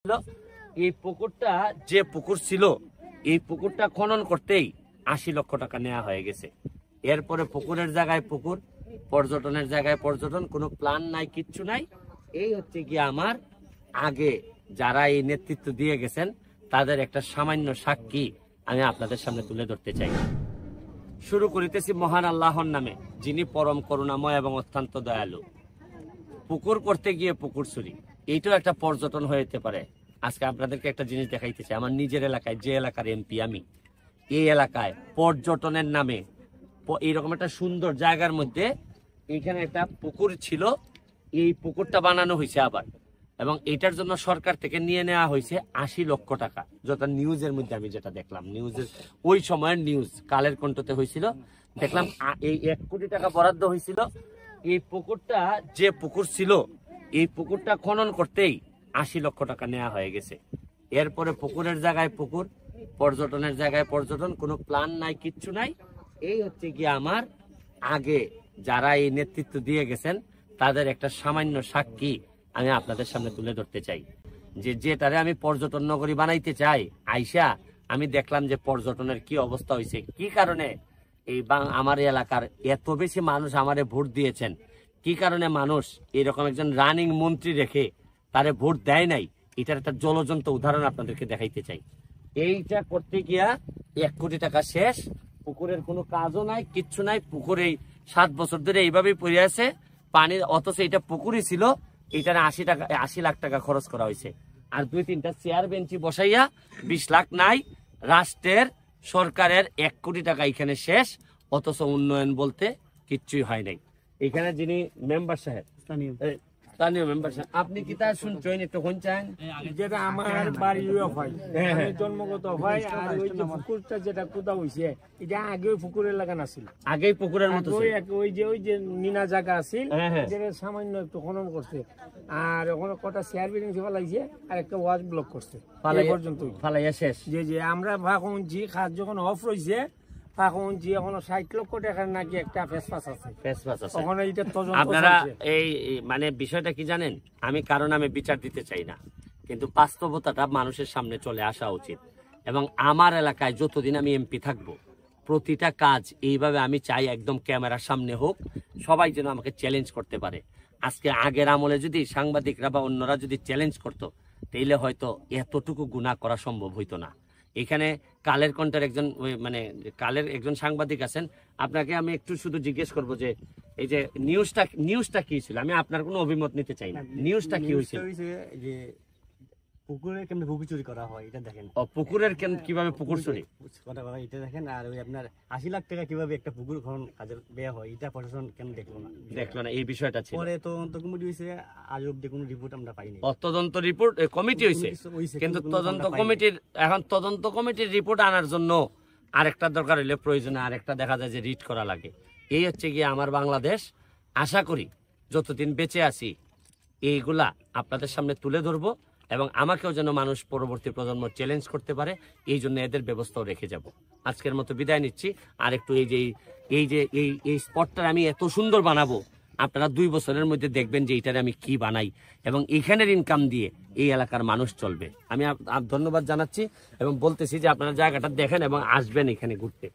এই পুকুরটা যে পুকুর ছিল এই পুকুরটা খনন করতেই ৮০ লক্ষ টাকা নেওয়া হয়ে গেছে। এরপরে পুকুরের জায়গায় পুকুর, পর্যটনের জায়গায় পর্যটন, কোনো প্ল্যান নাই, কিচ্ছু নাই। এই হচ্ছে কি আমার আগে যারা এই নেতৃত্ব দিয়ে গেছেন তাদের একটা সামান্য সাক্ষী আমি আপনাদের সামনে তুলে ধরতে চাই। শুরু করিতেছি মহান আল্লাহর নামে, যিনি পরম করুণাময় এবং অত্যন্ত দয়ালু। পুকুর করতে গিয়ে পুকুর চুরি, এইটাও একটা পর্যটন হইতে পারে। আজকে আপনাদেরকে একটা জিনিস দেখাইতে চাই। আমার নিজের এলাকায়, যে এলাকার এমপি আমি, এই এলাকায় পর্যটনের নামে এইরকম একটা সুন্দর জায়গার মধ্যে এখানে একটা পুকুর ছিল, এই পুকুরটা বানানো হয়েছে আবার, এবং এটার জন্য সরকার থেকে নিয়ে নেওয়া হয়েছে ৮০ লক্ষ টাকা। যত নিউজের মধ্যে আমি যেটা দেখলাম, নিউজের ওই সময়ের নিউজ, কালের কণ্ঠতে হয়েছিল, দেখলাম এই ১ কোটি টাকা বরাদ্দ হয়েছিল। এই পুকুরটা যে পুকুর ছিল এই পুকুরটা খনন করতেই ৮০ লক্ষ টাকা নেওয়া হয়ে গেছে। এরপরে পুকুরের জায়গায় পুকুর, পর্যটনের জায়গায় পর্যটন, কোনো প্ল্যান নাই, কিচ্ছু নাই। এই হচ্ছে কি আমার আগে যারা এই নেতৃত্ব দিয়ে গেছেন তাদের একটা সামান্য সাক্ষী আমি আপনাদের সামনে তুলে ধরতে চাই। যেটারে আমি পর্যটন নগরী বানাইতে চাই, আইসা আমি দেখলাম যে পর্যটনের কি অবস্থা হয়েছে। কি কারণে এই আমার এলাকার এত বেশি মানুষ আমারে ভোট দিয়েছেন, কি কারণে মানুষ এরকম একজন রানিং মন্ত্রী রেখে তারে ভোট দেয় নাই, এটার একটা জ্বলজ্বন্ত উদাহরণ আপনাদেরকে দেখাইতে চাই। এইটা করতে গিয়া ১ কোটি টাকা শেষ, পুকুরের কোনো কাজও নাই, কিচ্ছু নাই। পুকুরে ৭ বছর ধরে এইভাবেই পড়ে আছে পানি, অথচ এটা পুকুরই ছিল। এটার ৮০ লাখ টাকা খরচ করা হয়েছে। আর ২-৩টা চেয়ার বেঞ্চি বসাইয়া ২০ লাখ নাই। রাষ্ট্রের সরকারের ১ কোটি টাকা এখানে শেষ, অথচ উন্নয়ন বলতে কিচ্ছুই হয় নাই। এখানে যিনি মেম্বার সাহেব, স্থানীয় মেম্বার সাহেব, আপনি কি তা শুনছেন? একটু শুনছেন? যেটা আমার বাড়িও হয়, আমি জন্মগত হয়। আর ওই যে পুকুরটা যেটা কোথা হইছে, এটা আগে পুকুরের লাগা নাছিল, আগেই পুকুরের মতো ওই যে নিনা জায়গা আছিল, যেটা সামান্য একটু খনন করছে। আর ওখানে কটা চেয়ার বিল্ডিং ফেলাইছে আর একটা ওয়াচ ব্লক করছে, পর্যন্ত ফালাইয়া শেষ। যে আমরা ভাবুন যে খাত যখন অফ রয়েছে, এখন যে এখনো ৬০ লক্ষ টাকার নাকি একটা ফেসপাস আছে। আপনারা এই মানে বিষয়টা কি জানেন, আমি কারণ আমি বিচার দিতে চাই না, কিন্তু বাস্তবতাটা মানুষের সামনে চলে আসা উচিত। এবং আমার এলাকায় যতদিন আমি এমপি থাকবো, প্রতিটা কাজ এইভাবে আমি চাই একদম ক্যামেরার সামনে হোক, সবাই যেন আমাকে চ্যালেঞ্জ করতে পারে। আজকে আগের আমলে যদি সাংবাদিকরা বা অন্যরা যদি চ্যালেঞ্জ করতো, তাইলে হয়তো এতটুকু গুনাহ করা সম্ভব হইতো না। এখানে কালের কণ্ঠের একজন মানে কালের একজন সাংবাদিক আছেন, আপনাকে আমি একটু শুধু জিজ্ঞেস করবো যে এই যে নিউজটা কি ছিল, আমি আপনার কোনো অভিমত নিতে চাই না। নিউজটা কি হয়েছিল? যে পুকুরে কেমনে পুকুর চুরি করা হয় এটা দেখেন। পুকুরের কিভাবে পুকুর চুরি করা হয় এটা দেখেন। আর ওই আপনার ৮০ লাখ টাকা কিভাবে একটা পুকুর খনন কাজে ব্যয় হয়, এটা প্রশাসন কেন দেখলো না? এই বিষয়টা ছিল। পরে তদন্ত কমিটি হয়েছে, আজ অব্দি কোনো রিপোর্ট আমরা পাইনি। তদন্ত রিপোর্ট কমিটি হয়েছে, কিন্তু তদন্ত কমিটির রিপোর্ট আনার জন্য আরেকটা দরকার হইলে প্রয়োজনে আরেকটা দেখা যায় যে রিট করা লাগে। এই হচ্ছে গিয়ে আমার বাংলাদেশ। আশা করি যতদিন বেঁচে আছি এইগুলা আপনাদের সামনে তুলে ধরবো, এবং আমাকেও যেন মানুষ পরবর্তী প্রজন্ম চ্যালেঞ্জ করতে পারে, এই জন্য এদের ব্যবস্থাও রেখে যাব। আজকের মতো বিদায় নিচ্ছি। আর একটু এই স্পটটা আমি এত সুন্দর বানাবো, আপনারা ২ বছরের মধ্যে দেখবেন যে এইটারে আমি কি বানাই, এবং এইখানের ইনকাম দিয়ে এই এলাকার মানুষ চলবে। আমি ধন্যবাদ জানাচ্ছি এবং বলতেছি যে আপনারা জায়গাটা দেখেন এবং আসবেন এখানে ঘুরতে।